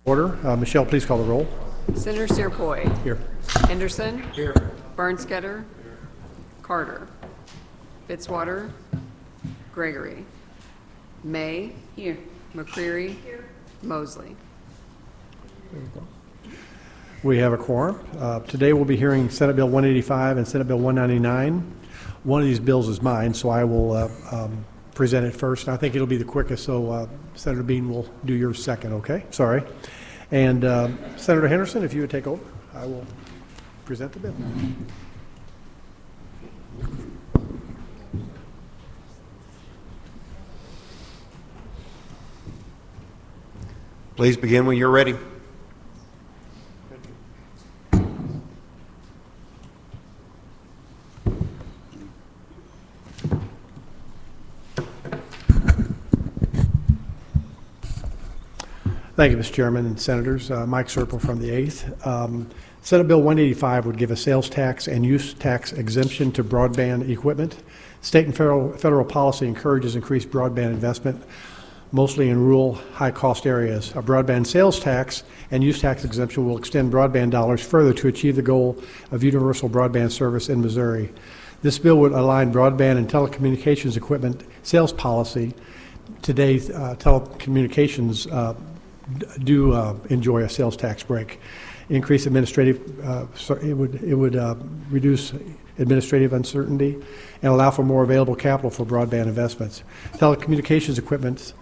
Order. Michelle, please call the roll. Senator Searpoy. Here. Henderson. Here. Bernsketter. Carter. Fitzwater. Gregory. May. Here. McCreary. Here. Mosley. We have a quorum. Today we'll be hearing Senate Bill 185 and Senate Bill 199. One of these bills is mine, so I will present it first. I think it'll be the quickest, so Senator Bean will do yours second, okay? Sorry. And Senator Henderson, if you would take over, I will present the bill. Please begin when you're ready. Thank you, Mr. Chairman and Senators. Mike Serpel from the 8th. Senate Bill 185 would give a sales tax and use tax exemption to broadband equipment. State and federal policy encourages increased broadband investment, mostly in rural, high-cost areas. A broadband sales tax and use tax exemption will extend broadband dollars further to achieve the goal of universal broadband service in Missouri. This bill would align broadband and telecommunications equipment sales policy. Today, telecommunications do enjoy a sales tax break. Increase administrative, it would reduce administrative uncertainty and allow for more available capital for broadband investments. Telecommunications equipment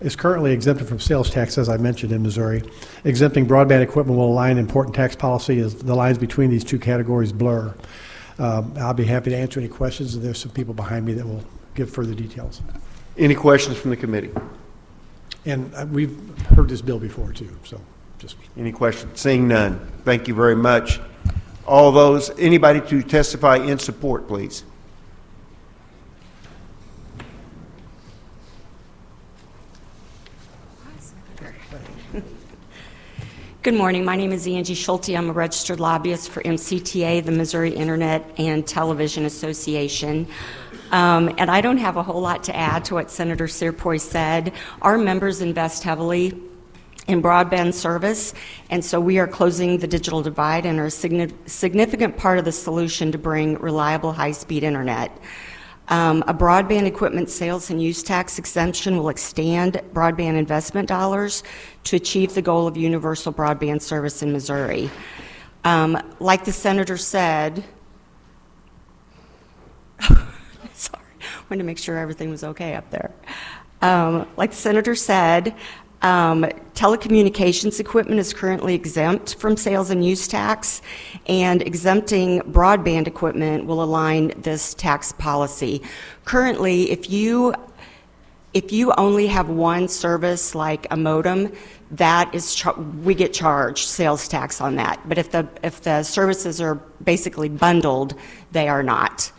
is currently exempted from sales tax, as I mentioned, in Missouri. Exempting broadband equipment will align important tax policy as the lines between these two categories blur. I'll be happy to answer any questions, and there's some people behind me that will give further details. Any questions from the committee? And we've heard this bill before, too, so just... Any questions? Seeing none. Thank you very much. All those, anybody to testify in support, please. Good morning. My name is Angie Schulte. I'm a registered lobbyist for MCTA, the Missouri Internet and Television Association. And I don't have a whole lot to add to what Senator Searpoy said. Our members invest heavily in broadband service, and so we are closing the digital divide and are a significant part of the solution to bring reliable high-speed internet. A broadband equipment sales and use tax exemption will expand broadband investment dollars to achieve the goal of universal broadband service in Missouri. Like the senator said, sorry, wanted to make sure everything was okay up there. Like the senator said, telecommunications equipment is currently exempt from sales and use tax, and exempting broadband equipment will align this tax policy. Currently, if you only have one service like a modem, that is we get charged sales tax on that. But if the services are basically bundled, they are not.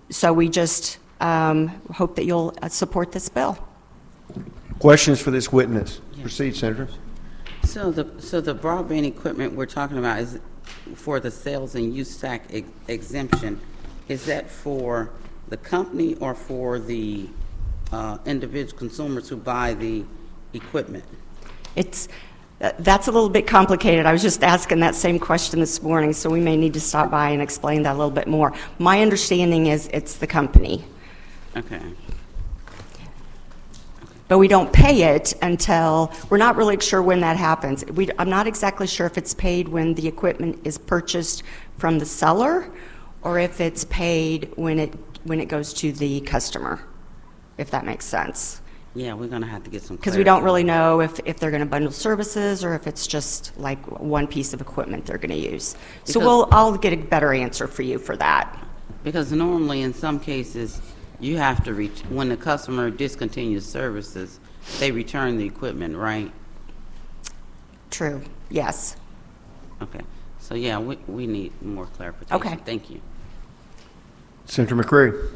So we just hope that you'll support this bill. Questions for this witness? Yeah. Proceed, Senator. So the broadband equipment we're talking about is for the sales and use tax exemption. Is that for the company or for the individual consumers who buy the equipment? That's a little bit complicated. I was just asking that same question this morning, so we may need to stop by and explain that a little bit more. My understanding is it's the company. Okay. But we don't pay it until, we're not really sure when that happens. I'm not exactly sure if it's paid when the equipment is purchased from the seller or if it's paid when it goes to the customer, if that makes sense. Yeah, we're going to have to get some clarity. Because we don't really know if they're going to bundle services or if it's just like one piece of equipment they're going to use. So I'll get a better answer for you for that. Because normally in some cases, you have to when the customer discontinues services, they return the equipment, right? True. Yes. Okay. So yeah, we need more clarification. Okay. Thank you. Senator McCreary.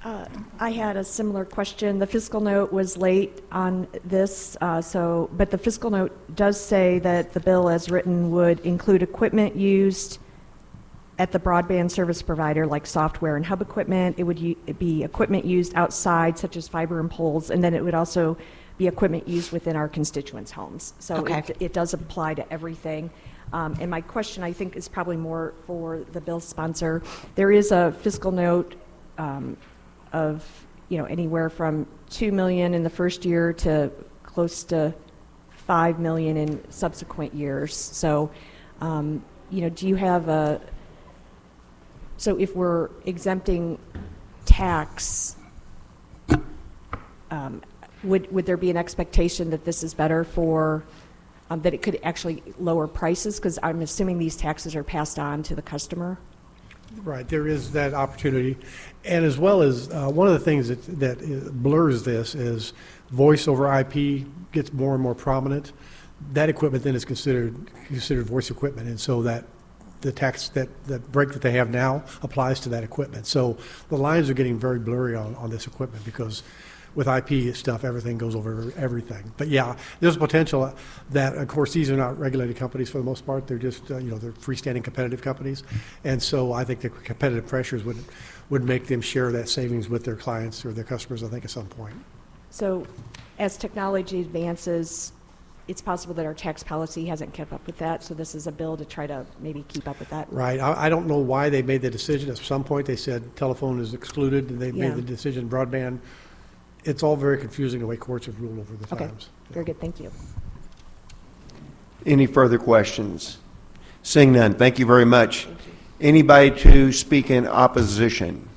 I had a similar question. The fiscal note was late on this, but the fiscal note does say that the bill as written would include equipment used at the broadband service provider, like software and hub equipment. It would be equipment used outside, such as fiber and poles, and then it would also be equipment used within our constituents' homes. So Okay. it does apply to everything. And my question, I think, is probably more for the bill sponsor. There is a fiscal note of, anywhere from $2 million in the first year to close to $5 million in subsequent years. So, do you have so if we're exempting tax, would there be an expectation that this is better for, that it could actually lower prices? Because I'm assuming these taxes are passed on to the customer. Right, there is that opportunity. And as well as, one of the things that blurs this is voice over IP gets more and more prominent. That equipment then is considered voice equipment, and so that the tax, that break that they have now applies to that equipment. So the lines are getting very blurry on this equipment, because with IP stuff, everything goes over everything. But yeah, there's potential that, of course, these are not regulated companies for the most part. They're just, they're freestanding competitive companies. And so I think the competitive pressures would make them share that savings with their clients or their customers, I think, at some point. So as technology advances, it's possible that our tax policy hasn't kept up with that, so this is a bill to try to maybe keep up with that. Right. I don't know why they made the decision. At some point, they said telephone is excluded, and they Yeah. made the decision broadband. It's all very confusing the way courts have ruled over the Okay, times. very good, thank you. Any further questions? Seeing none, thank you very much. Anybody to speak in opposition?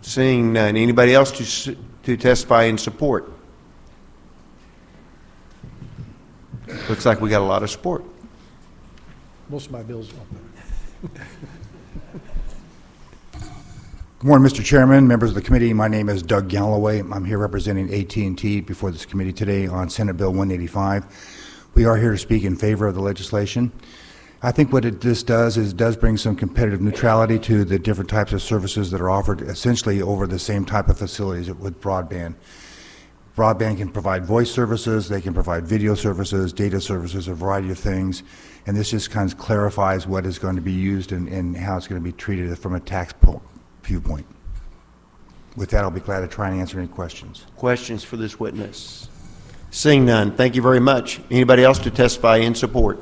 Seeing none. Anybody else to testify in support? Looks like we got a lot of support. Most of my bills are up there. Good morning, Mr. Chairman, members of the committee. My name is Doug Galloway. I'm here representing AT&T before this committee today on Senate Bill 185. We are here to speak in favor of the legislation. I think what this does is it does bring some competitive neutrality to the different types of services that are offered essentially over the same type of facilities with broadband. Broadband can provide voice services, they can provide video services, data services, a variety of things, and this just kind of clarifies what is going to be used and how it's going to be treated from a tax viewpoint. With that, I'll be glad to try and answer any questions. Questions for this witness? Seeing none, thank you very much. Anybody else to testify in support?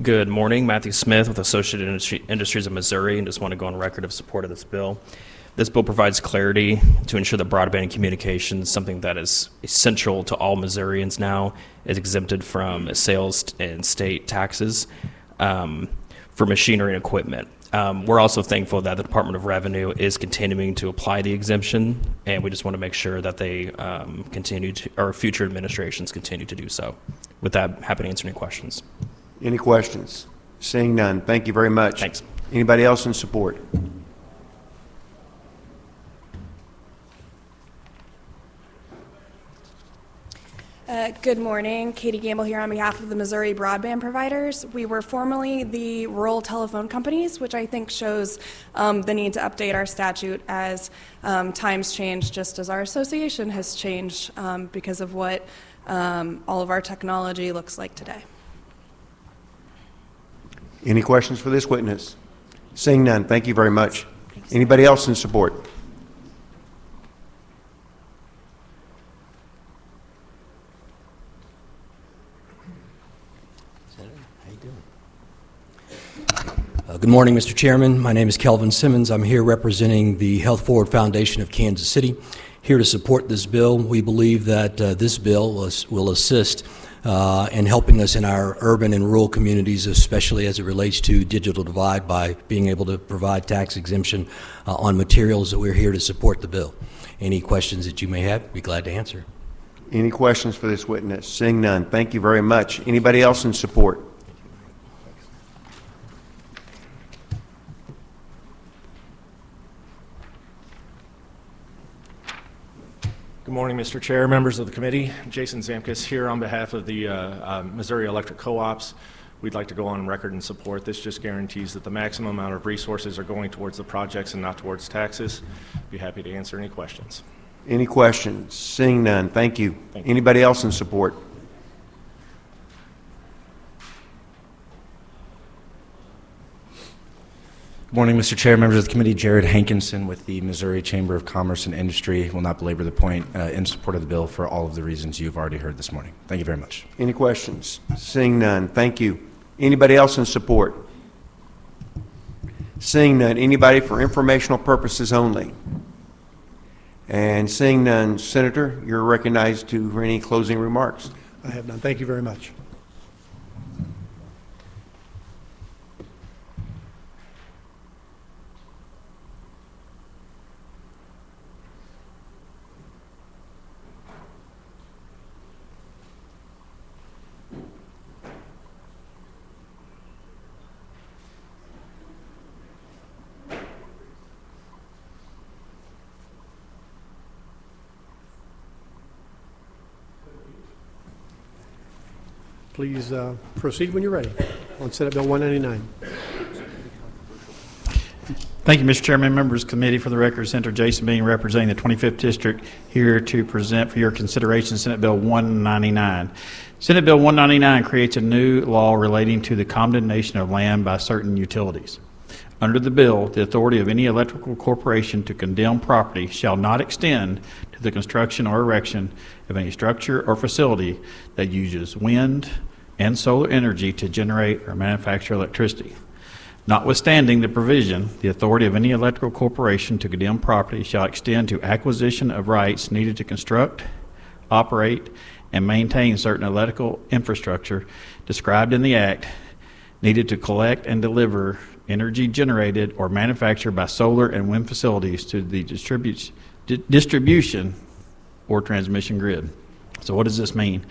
Good morning, Matthew Smith with Associated Industries of Missouri, and just want to go on record of support of this bill. This bill provides clarity to ensure that broadband communications, something that is essential to all Missourians now, is exempted from sales and state taxes for machinery and equipment. We're also thankful that the Department of Revenue is continuing to apply the exemption, and we just want to make sure that they continue to, or future administrations continue to do so. With that, happy to answer any questions. Any questions? Seeing none, thank you very much. Thanks. Anybody else in support? Good morning. Katie Gamble here on behalf of the Missouri Broadband Providers. We were formerly the Rural Telephone Companies, which I think shows the need to update our statute as times change, just as our association has changed because of what all of our technology looks like today. Any questions for this witness? Seeing none, thank you very much. Anybody else in support? Good morning, Mr. Chairman. My name is Kelvin Simmons. I'm here representing the Health Forward Foundation of Kansas City, here to support this bill. We believe that this bill will assist in helping us in our urban and rural communities, especially as it relates to digital divide, by being able to provide tax exemption on materials. That we're here to support the bill. Any questions that you may have, I'd be glad to answer. Any questions for this witness? Seeing none, thank you very much. Anybody else in support? Good morning, Mr. Chair, members of the committee. Jason Zamkus here on behalf of the Missouri Electric Co-ops. We'd like to go on record and support. This just guarantees that the maximum amount of resources are going towards the projects and not towards taxes. Be happy to answer any questions. Any questions? Seeing none, thank you. Anybody else in support? Good morning, Mr. Chair, members of the committee. Jared Hankinson with the Missouri Chamber of Commerce and Industry. Will not belabor the point, in support of the bill for all of the reasons you've already heard this morning. Thank you very much. Any questions? Seeing none, thank you. Anybody else in support? Seeing none, anybody for informational purposes only? And seeing none, Senator, you're recognized for any closing remarks. I have none. Thank you very much. Please proceed when you're ready on Senate Bill 199. Thank you, Mr. Chairman, members of the committee. For the record, Senator Jason Bean, representing the 25th District, here to present for your consideration Senate Bill 199. Senate Bill 199 creates a new law relating to the condemnation of land by certain utilities. Under the bill, the authority of any electrical corporation to condemn property shall not extend to the construction or erection of any structure or facility that uses wind and solar energy to generate or manufacture electricity. Notwithstanding the provision, the authority of any electrical corporation to condemn property shall extend to acquisition of rights needed to construct, operate, and maintain certain electrical infrastructure described in the Act needed to collect and deliver energy generated or manufactured by solar and wind facilities to the distribution or transmission grid. So what does this mean?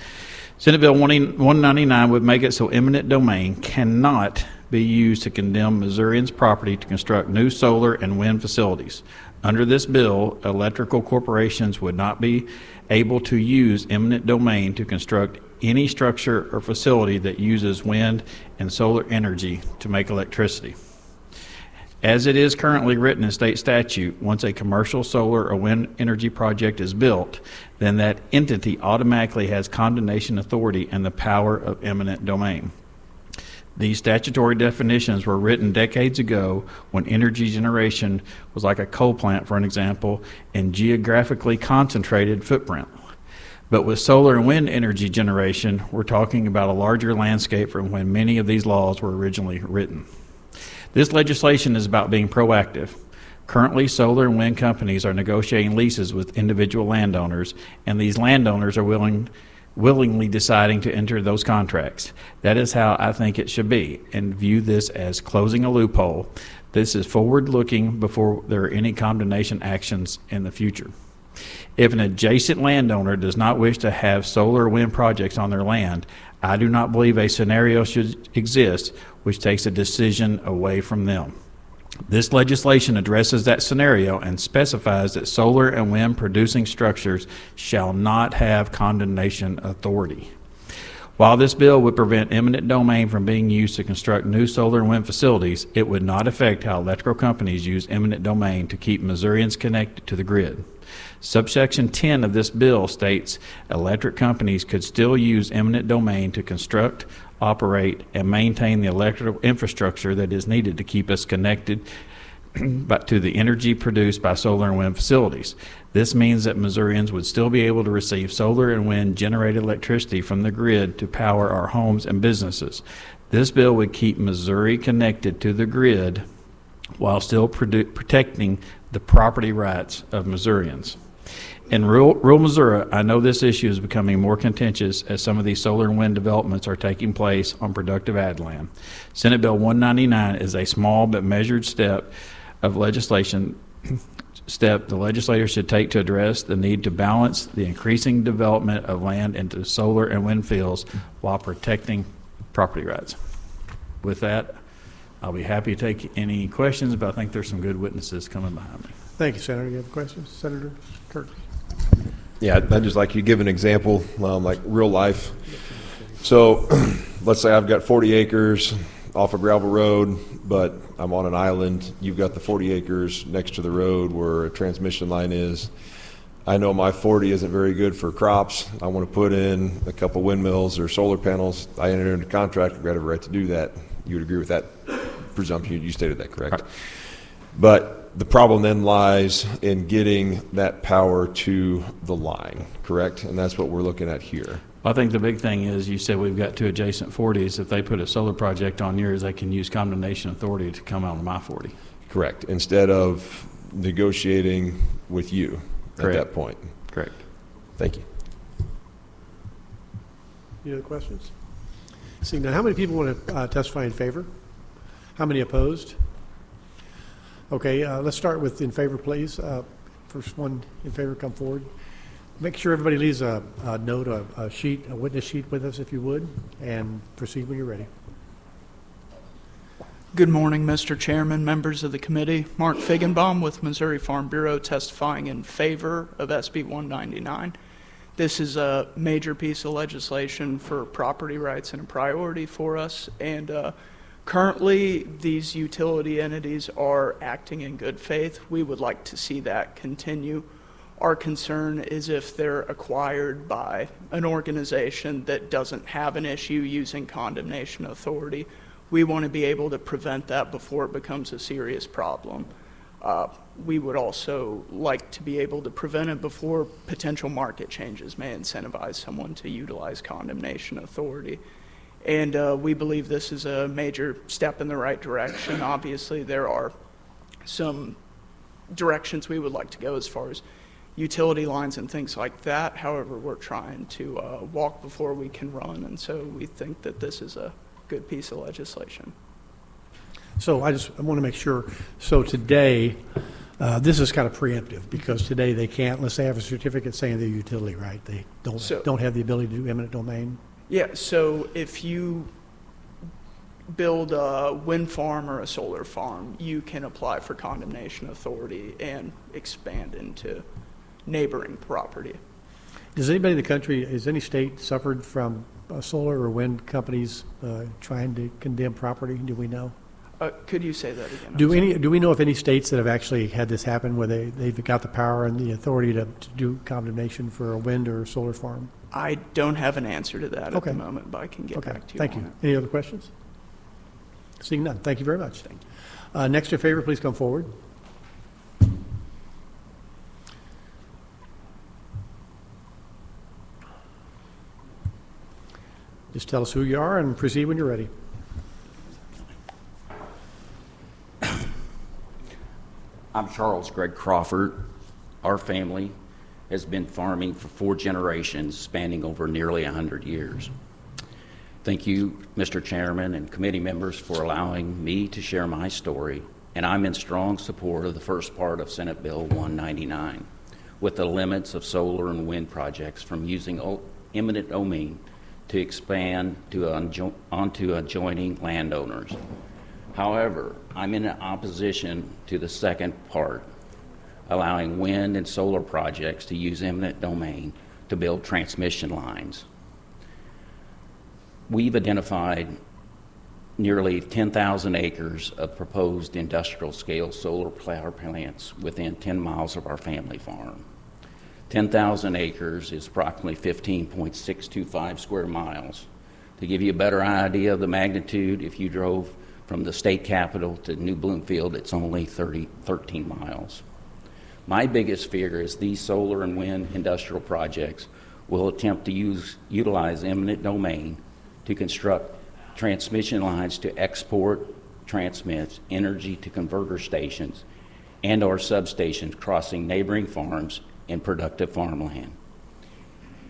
Senate Bill 199 would make it so eminent domain cannot be used to condemn Missourians' property to construct new solar and wind facilities. Under this bill, electrical corporations would not be able to use eminent domain to construct any structure or facility that uses wind and solar energy to make electricity. As it is currently written in state statute, once a commercial solar or wind energy project is built, then that entity automatically has condemnation authority and the power of eminent domain. These statutory definitions were written decades ago when energy generation was like a coal plant, for an example, and geographically concentrated footprint. But with solar and wind energy generation, we're talking about a larger landscape from when many of these laws were originally written. This legislation is about being proactive. Currently, solar and wind companies are negotiating leases with individual landowners, and these landowners are willingly deciding to enter those contracts. That is how I think it should be, and view this as closing a loophole. This is forward-looking before there are any condemnation actions in the future. If an adjacent landowner does not wish to have solar or wind projects on their land, I do not believe a scenario should exist which takes a decision away from them. This legislation addresses that scenario and specifies that solar and wind producing structures shall not have condemnation authority. While this bill would prevent eminent domain from being used to construct new solar and wind facilities, it would not affect how electrical companies use eminent domain to keep Missourians connected to the grid. Subsection 10 of this bill states electric companies could still use eminent domain to construct, operate, and maintain the electrical infrastructure that is needed to keep us connected to the energy produced by solar and wind facilities. This means that Missourians would still be able to receive solar and wind generated electricity from the grid to power our homes and businesses. This bill would keep Missouri connected to the grid while still protecting the property rights of Missourians. In rural Missouri, I know this issue is becoming more contentious as some of these solar and wind developments are taking place on productive ag land. Senate Bill 199 is a small but measured step of legislation the legislature should take to address the need to balance the increasing development of land into solar and wind fields while protecting property rights. With that, I'll be happy to take any questions, but I think there's some good witnesses coming behind me. Thank you, Senator. You have questions? Senator Kirk? Yeah, I'd just like you to give an example, like real life. So let's say I've got 40 acres off a gravel road, but I'm on an island. You've got the 40 acres next to the road where a transmission line is. I know my 40 isn't very good for crops. I want to put in a couple windmills or solar panels. I entered into a contract, I've got every right to do that. You would agree with that presumption? You stated that, correct? Right. But the problem then lies in getting that power to the line, correct? And that's what we're looking at here. I think the big thing is, you said we've got two adjacent 40s. If they put a solar project on yours, they can use condemnation authority to come out on my 40. Correct. Instead of negotiating with you at Correct. that point. Correct. Thank you. Any other questions? Seeing none, how many people want to testify in favor? How many opposed? Okay, let's start with in favor, please. First one in favor, come forward. Make sure everybody leaves a note, a sheet, a witness sheet with us, if you would, and proceed when you're ready. Good morning, Mr. Chairman, members of the committee. Mark Figgenbaum with Missouri Farm Bureau testifying in favor of SB199. This is a major piece of legislation for property rights and a priority for us. And currently, these utility entities are acting in good faith. We would like to see that continue. Our concern is if they're acquired by an organization that doesn't have an issue using condemnation authority. We want to be able to prevent that before it becomes a serious problem. We would also like to be able to prevent it before potential market changes may incentivize someone to utilize condemnation authority. And we believe this is a major step in the right direction. Obviously, there are some directions we would like to go as far as utility lines and things like that. However, we're trying to walk before we can run, and so we think that this is a good piece of legislation. So I want to make sure, so today, this is kind of preemptive, because today they can't, unless they have a certificate saying they're utility, right? They don't have the ability to do eminent domain? Yeah, so if you build a wind farm or a solar farm, you can apply for condemnation authority and expand into neighboring property. Does anybody in the country, has any state suffered from solar or wind companies trying to condemn property? Do we know? Could you say that again? Do we know of any states that have actually had this happen, where they've got the power and the authority to do condemnation for a wind or solar farm? I don't have an answer to that at Okay. the moment, but I can get back to you. Thank on you. it. Any other questions? Seeing none, thank you very much. Thank you. Next in favor, please come forward. Just tell us who you are and proceed when you're ready. I'm Charles Greg Crawford. Our family has been farming for 4 generations, spanning over nearly 100 years. Thank you, Mr. Chairman and committee members, for allowing me to share my story, and I'm in strong support of the first part of Senate Bill 199, with the limits of solar and wind projects from using eminent domain to expand onto adjoining landowners. However, I'm in opposition to the second part, allowing wind and solar projects to use eminent domain to build transmission lines. We've identified nearly 10,000 acres of proposed industrial-scale solar power plants within 10 miles of our family farm. 10,000 acres is approximately 15.625 square miles. To give you a better idea of the magnitude, if you drove from the state capitol to New Bloomfield, it's only 13 miles. My biggest fear is these solar and wind industrial projects will attempt to utilize eminent domain to construct transmission lines to export, transmit energy to converter stations and or substations crossing neighboring farms and productive farmland.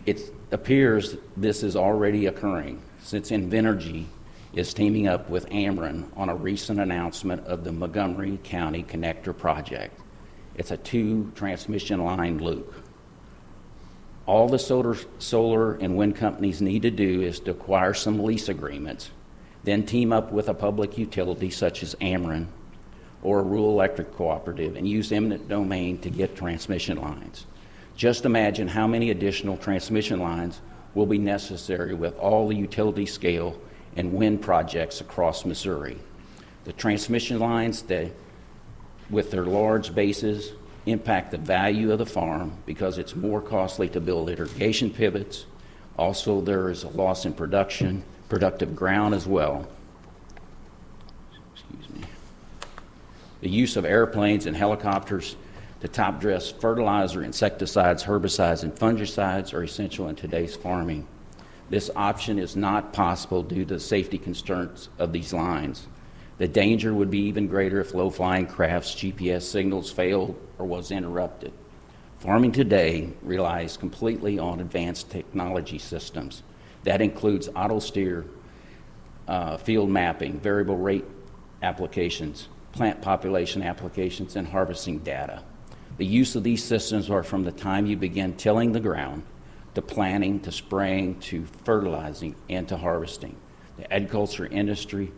It appears this is already occurring, since Invenergy is teaming up with Ameren on a recent announcement of the Montgomery County Connector Project. It's a 2 transmission line loop. All the solar and wind companies need to do is to acquire some lease agreements, then team up with a public utility such as Ameren or a rural electric cooperative and use eminent domain to get transmission lines. Just imagine how many additional transmission lines will be necessary with all the utility scale and wind projects across Missouri. The transmission lines, with their large bases impact the value of the farm because it's more costly to build irrigation pivots. Also, there is a loss in productive ground as well. Excuse me. The use of airplanes and helicopters to top dress fertilizer, insecticides, herbicides, and fungicides are essential in today's farming. This option is not possible due to the safety concerns of these lines. The danger would be even greater if low-flying crafts' GPS signals failed or was interrupted. Farming today relies completely on advanced technology systems. That includes auto-steer, field mapping, variable rate applications, plant population applications, and harvesting data. The use of these systems are from the time you begin tilling the ground, to planting, to spraying, to fertilizing, and to harvesting. The agriculture industry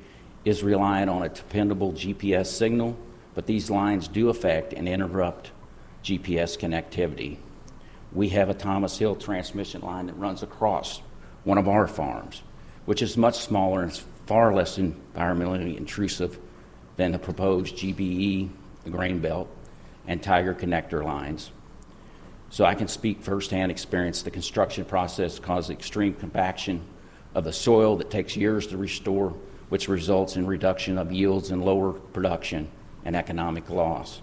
is reliant on a dependable GPS signal, but these lines do affect and interrupt GPS connectivity. We have a Thomas Hill transmission line that runs across one of our farms, which is much smaller and far less environmentally intrusive than the proposed GBE, the Grain Belt, and Tiger connector lines. So I can speak firsthand experience. The construction process causes extreme compaction of the soil that takes years to restore, which results in reduction of yields and lower production and economic loss.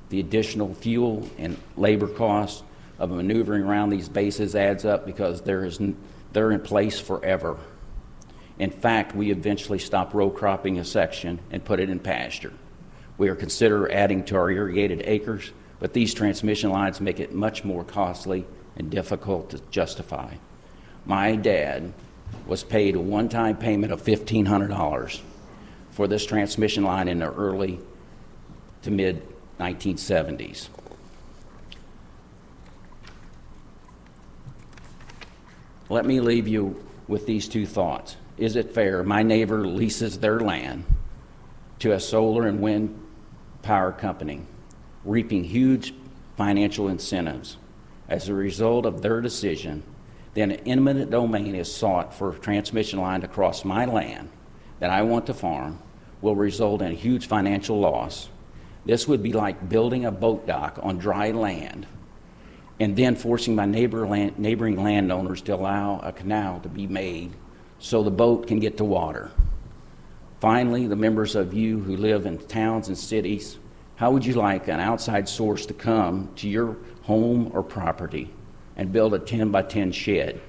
The additional fuel and labor costs of maneuvering around these bases adds up because they're in place forever. In fact, we eventually stop row cropping a section and put it in pasture. We are considering adding to our irrigated acres, but these transmission lines make it much more costly and difficult to justify. My dad was paid a one-time payment of $1,500 for this transmission line in the early to mid-1970s. Let me leave you with these two thoughts. Is it fair my neighbor leases their land to a solar and wind power company, reaping huge financial incentives? As a result of their decision, then an eminent domain is sought for a transmission line to cross my land that I want to farm, will result in a huge financial loss. This would be like building a boat dock on dry land and then forcing my neighboring landowners to allow a canal to be made so the boat can get to water. Finally, the members of you who live in towns and cities, how would you like an outside source to come to your home or property and build a 10 by 10 shed?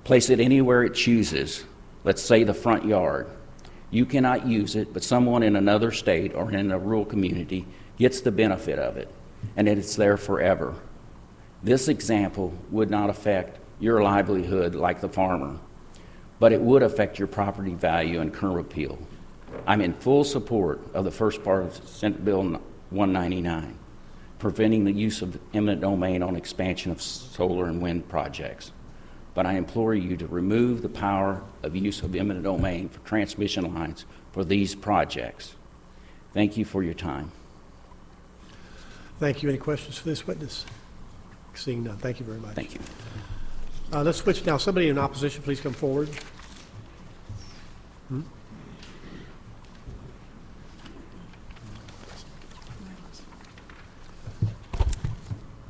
Place it anywhere it chooses, let's say the front yard. You cannot use it, but someone in another state or in a rural community gets the benefit of it, and it's there forever. This example would not affect your livelihood like the farmer, but it would affect your property value and curb appeal. I'm in full support of the first part of Senate Bill 199, preventing the use of eminent domain on expansion of solar and wind projects. But I implore you to remove the power of use of eminent domain for transmission lines for these projects. Thank you for your time. Thank you. Any questions for this witness? Seeing none. Thank you very much. Thank you. Let's switch now. Somebody in opposition, please come forward.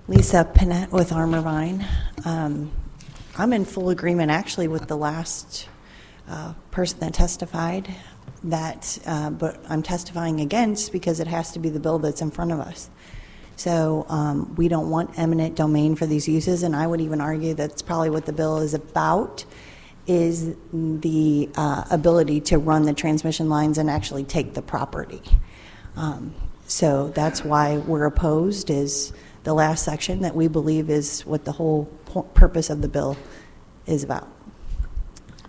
Lisa Panett with Armorvine. I'm in full agreement actually with the last person that testified, but I'm testifying against because it has to be the bill that's in front of us. So we don't want eminent domain for these uses, and I would even argue that's probably what the bill is about, is the ability to run the transmission lines and actually take the property. So that's why we're opposed, is the last section that we believe is what the whole purpose of the bill is about.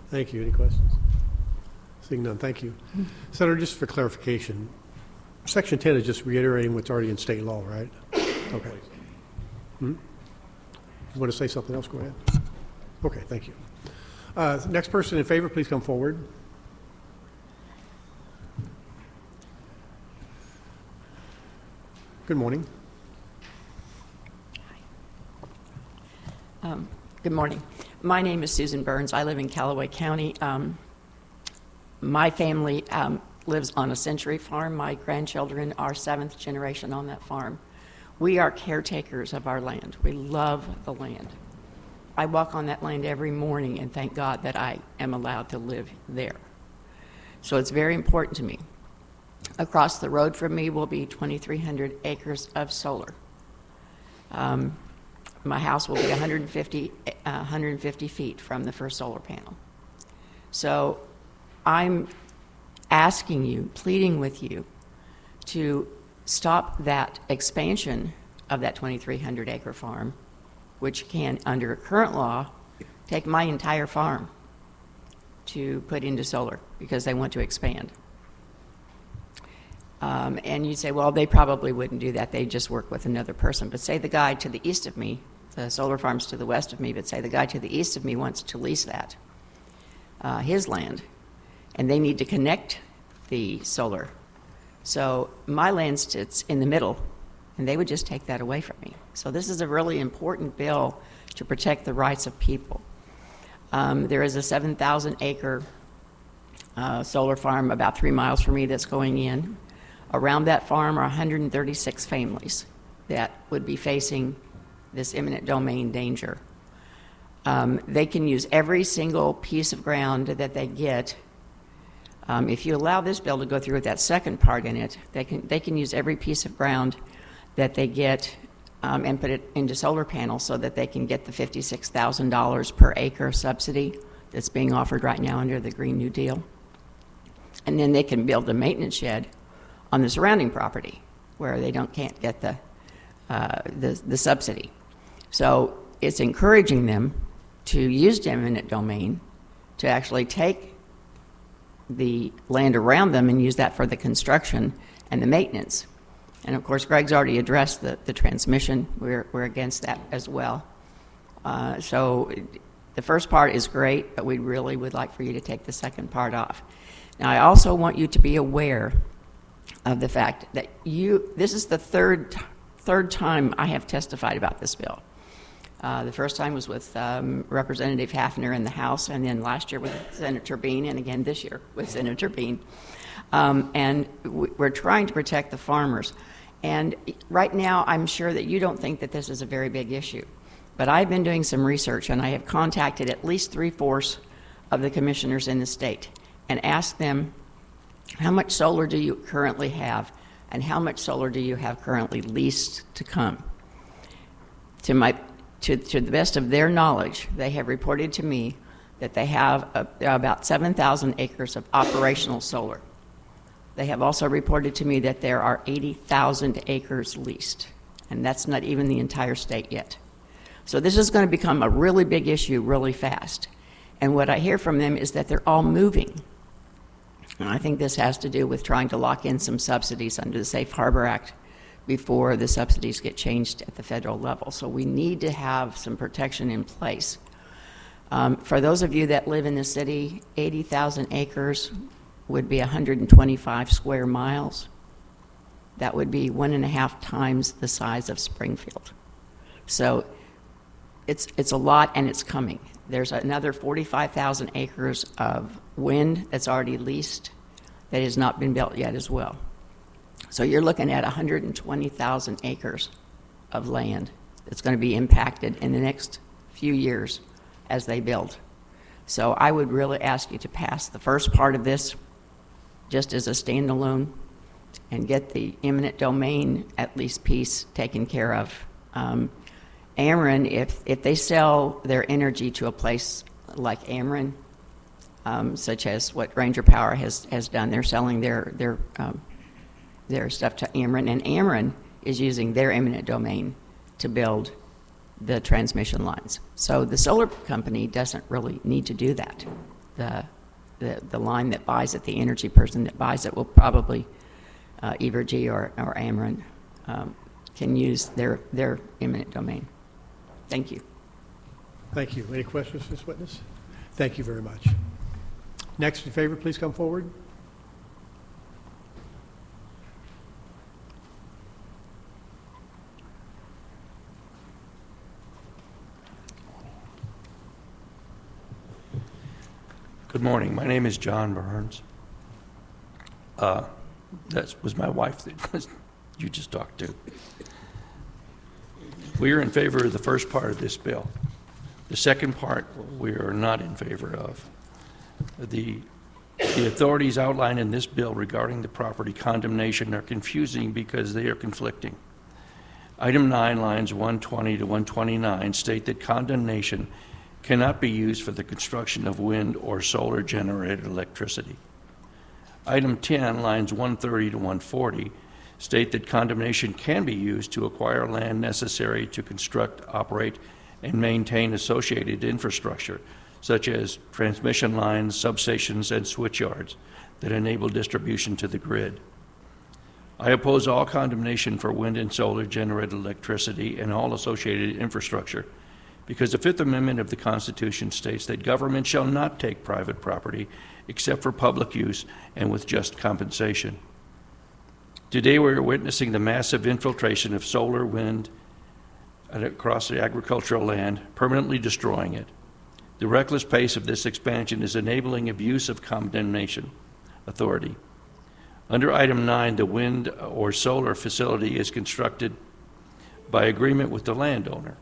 Thank you. Any questions? Seeing none, thank you. Senator, just for clarification, Section 10 is just reiterating what's already in state law, right? Okay. You want to say something else? Go ahead. Okay, thank you. Next person in favor, please come forward. Good morning. Good morning. My name is Susan Burns. I live in Callaway County. My family lives on a century farm. My grandchildren are 7th generation on that farm. We are caretakers of our land. We love the land. I walk on that land every morning and thank God that I am allowed to live there. So it's very important to me. Across the road from me will be 2,300 acres of solar. My house will be 150 feet from the first solar panel. So I'm asking you, pleading with you, to stop that expansion of that 2,300 acre farm, which can, under current law, take my entire farm to put into solar because they want to expand. And you say, well, they probably wouldn't do that. They'd just work with another person. But say the guy to the east of me, the solar farm's to the west of me, but say the guy to the east of me wants to lease that, his land, and they need to connect the solar. So my land sits in the middle, and they would just take that away from me. So this is a really important bill to protect the rights of people. There is a 7,000 acre solar farm about 3 miles from me that's going in. Around that farm are 136 families that would be facing this eminent domain danger. They can use every single piece of ground that they get. If you allow this bill to go through with that second part in it, they can use every piece of ground that they get and put it into solar panels so that they can get the $56,000 per acre subsidy that's being offered right now under the Green New Deal. And then they can build a maintenance shed on the surrounding property where they can't get the subsidy. So it's encouraging them to use eminent domain to actually take the land around them and use that for the construction and the maintenance. And of course, Greg's already addressed the transmission. We're against that as well. So the first part is great, but we really would like for you to take the second part off. Now, I also want you to be aware of the fact that this is the third time I have testified about this bill. The first time was with Representative Hafner in the House, and then last year with Senator Bean, and again this year with Senator Bean. And we're trying to protect the farmers. And right now, I'm sure that you don't think that this is a very big issue. But I've been doing some research, and I have contacted at least 3/4 of the commissioners in the state and asked them, how much solar do you currently have, and how much solar do you have currently leased to come? To the best of their knowledge, they have reported to me that they have about 7,000 acres of operational solar. They have also reported to me that there are 80,000 acres leased, and that's not even the entire state yet. So this is going to become a really big issue really fast. And what I hear from them is that they're all moving. And I think this has to do with trying to lock in some subsidies under the Safe Harbor Act before the subsidies get changed at the federal level. So we need to have some protection in place. For those of you that live in the city, 80,000 acres would be 125 square miles. That would be 1.5 times the size of Springfield. So it's a lot, and it's coming. There's another 45,000 acres of wind that's already leased that has not been built yet as well. So you're looking at 120,000 acres of land that's going to be impacted in the next few years as they build. So I would really ask you to pass the first part of this just as a standalone and get the eminent domain at least piece taken care of. Ameren, if they sell their energy to a place like Ameren, such as what Ranger Power has done, they're selling their stuff to Ameren, and Ameren is using their eminent domain to build the transmission lines. So the solar company doesn't really need to do that. The line that buys it, the energy person that buys it, will probably Evergy or Ameren can use their eminent domain. Thank you. Thank you. Any questions for this witness? Thank you very much. Next in favor, please come forward. Good morning. My name is John Burns. That was my wife that you just talked to. We are in favor of the first part of this bill. The second part, we are not in favor of. The authorities outlined in this bill regarding the property condemnation are confusing because they are conflicting. Item 9, lines 120 to 129 state that condemnation cannot be used for the construction of wind or solar generated electricity. Item 10, lines 130 to 140 state that condemnation can be used to acquire land necessary to construct, operate, and maintain associated infrastructure, such as transmission lines, substations, and switchyards that enable distribution to the grid. I oppose all condemnation for wind and solar generated electricity and all associated infrastructure because the Fifth Amendment of the Constitution states that government shall not take private property except for public use and with just compensation. Today we are witnessing the massive infiltration of solar, wind across the agricultural land, permanently destroying it. The reckless pace of this expansion is enabling abuse of condemnation authority. Under item 9, the wind or solar facility is constructed by agreement with the landowner.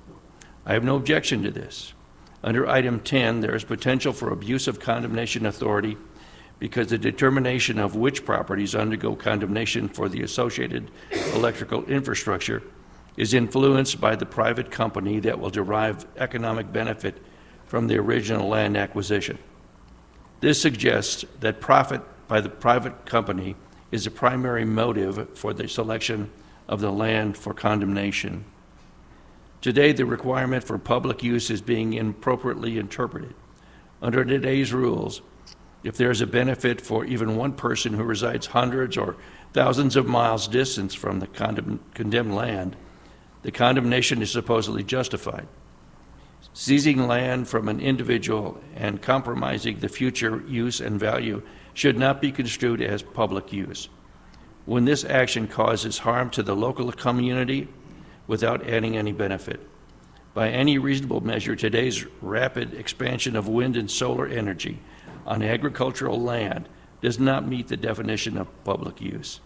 I have no objection to this. Under item 10, there is potential for abuse of condemnation authority because the determination of which properties undergo condemnation for the associated electrical infrastructure is influenced by the private company that will derive economic benefit from the original land acquisition. This suggests that profit by the private company is a primary motive for the selection of the land for condemnation. Today, the requirement for public use is being inappropriately interpreted. Under today's rules, if there is a benefit for even one person who resides hundreds or thousands of miles distance from the condemned land, the condemnation is supposedly justified. Seizing land from an individual and compromising the future use and value should not be construed as public use. When this action causes harm to the local community without adding any benefit. By any reasonable measure, today's rapid expansion of wind and solar energy on agricultural land does not meet the definition of public use.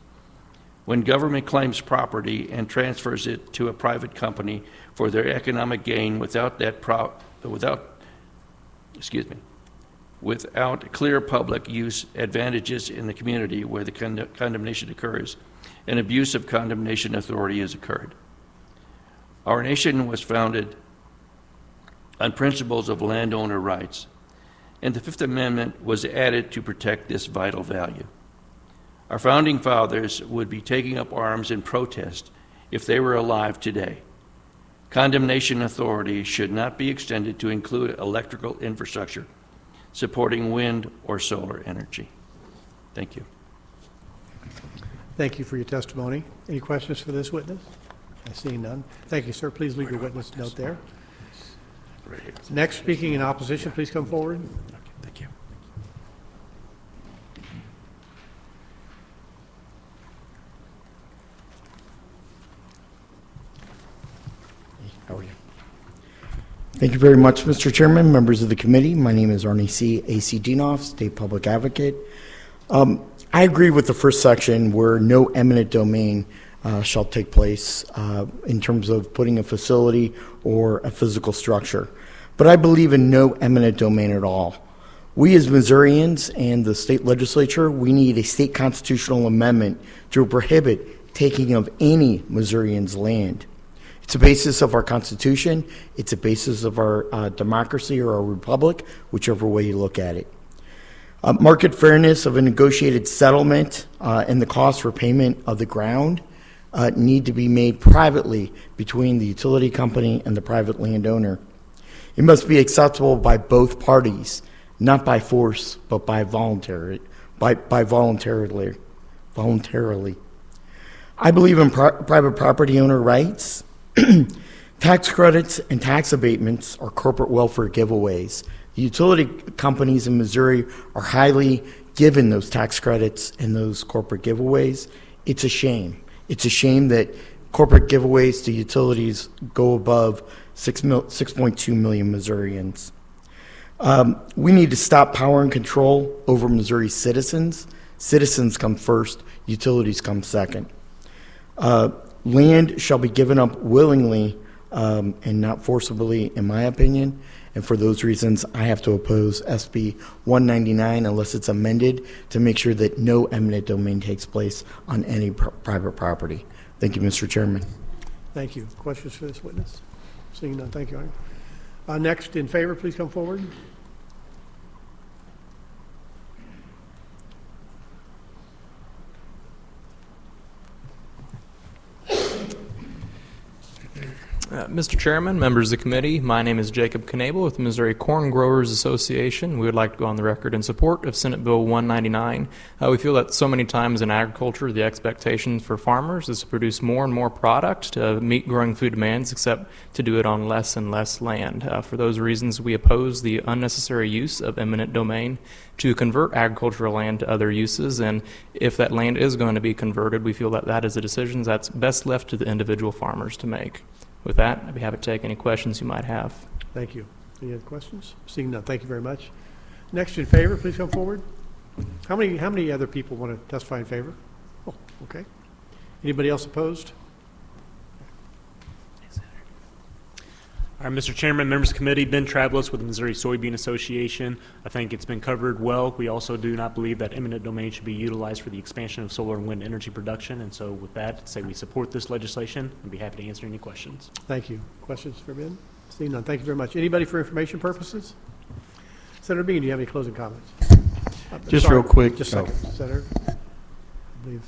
When government claims property and transfers it to a private company for their economic gain without clear public use advantages in the community where the condemnation occurs, an abuse of condemnation authority has occurred. Our nation was founded on principles of landowner rights, and the Fifth Amendment was added to protect this vital value. Our founding fathers would be taking up arms in protest if they were alive today. Condemnation authority should not be extended to include electrical infrastructure supporting wind or solar energy. Thank you. Thank you for your testimony. Any questions for this witness? I see none. Thank you, sir. Please leave your witness note there. Next, speaking in opposition, please come forward. Thank you. How are you? Thank you very much, Mr. Chairman, members of the committee. My name is Arnie C. A.C. Dinoff, State Public Advocate. I agree with the first section where no eminent domain shall take place in terms of putting a facility or a physical structure. But I believe in no eminent domain at all. We as Missourians and the state legislature, we need a state constitutional amendment to prohibit taking of any Missourian's land. It's a basis of our Constitution. It's a basis of our democracy or our republic, whichever way you look at it. Market fairness of a negotiated settlement and the cost for payment of the ground need to be made privately between the utility company and the private landowner. It must be acceptable by both parties, not by force, but by voluntarily. I believe in private property owner rights. Tax credits and tax abatements are corporate welfare giveaways. The utility companies in Missouri are highly given those tax credits and those corporate giveaways. It's a shame. It's a shame that corporate giveaways to utilities go above 6.2 million Missourians. We need to stop power and control over Missouri's citizens. Citizens come first, utilities come second. Land shall be given up willingly and not forcibly, in my opinion. And for those reasons, I have to oppose SB 199 unless it's amended to make sure that no eminent domain takes place on any private property. Thank you, Mr. Chairman. Thank you. Questions for this witness? Seeing none, thank you, Arnie. Next, in favor, please come forward. Mr. Chairman, members of the committee, my name is Jacob Knable with the Missouri Corn Growers Association. We would like to go on the record in support of Senate Bill 199. We feel that so many times in agriculture, the expectation for farmers is to produce more and more product to meet growing food demands, except to do it on less and less land. For those reasons, we oppose the unnecessary use of eminent domain to convert agricultural land to other uses, and if that land is going to be converted, we feel that that is a decision that's best left to the individual farmers to make. With that, I'd be happy to take any questions you might have. Thank you. Any other questions? Seeing none, thank you very much. Next, in favor, please come forward. How many other people want to testify in favor? Oh, okay. Anybody else opposed? All right, Mr. Chairman, members of the committee, Ben Travelis with the Missouri Soybean Association. I think it's been covered well. We also do not believe that eminent domain should be utilized for the expansion of solar and wind energy production. And so with that, say we support this legislation and be happy to answer any questions. Thank you. Questions for Ben? Seeing none, thank you very much. Anybody for information purposes? Senator Bean, do you have any closing comments? Just real quick. Just a second, Senator. I believe.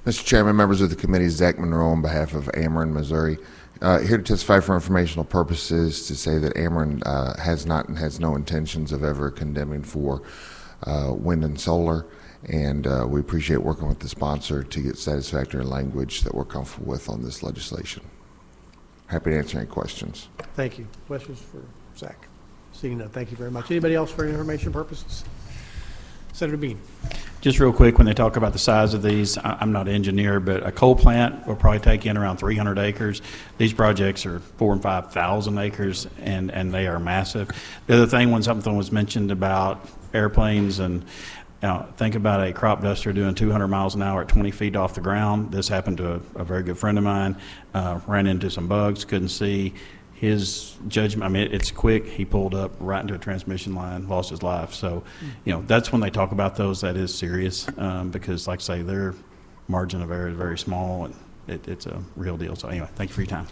Mr. Chairman, members of the committee, Zach Monroe on behalf of Ameren, Missouri. Here to testify for informational purposes to say that Ameren has not and has no intentions of ever condemning for wind and solar, and we appreciate working with the sponsor to get satisfactory language that we're comfortable with on this legislation. Happy to answer any questions. Thank you. Questions for Zach? Seeing none, thank you very much. Anybody else for information purposes? Senator Bean. Just real quick, when they talk about the size of these, I'm not an engineer, but a coal plant will probably take in around 300 acres. These projects are 4,000 and 5,000 acres, and they are massive. The other thing, when something was mentioned about airplanes, and think about a crop duster doing 200 miles an hour at 20 feet off the ground. This happened to a very good friend of mine. Ran into some bugs, couldn't see. His judgment, I mean, it's quick. He pulled up right into a transmission line, lost his life. So, that's when they talk about those, that is serious because, like I say, their margin of error is very small, and it's a real deal. So, anyway, thank you for your time.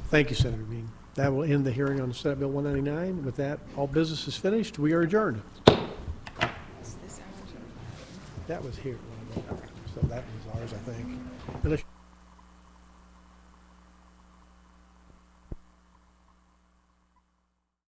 Thank you, Senator Bean. That will end the hearing on Senate Bill 199. With that, all business is finished. We are adjourned. That was here. So that was ours, I think. Unless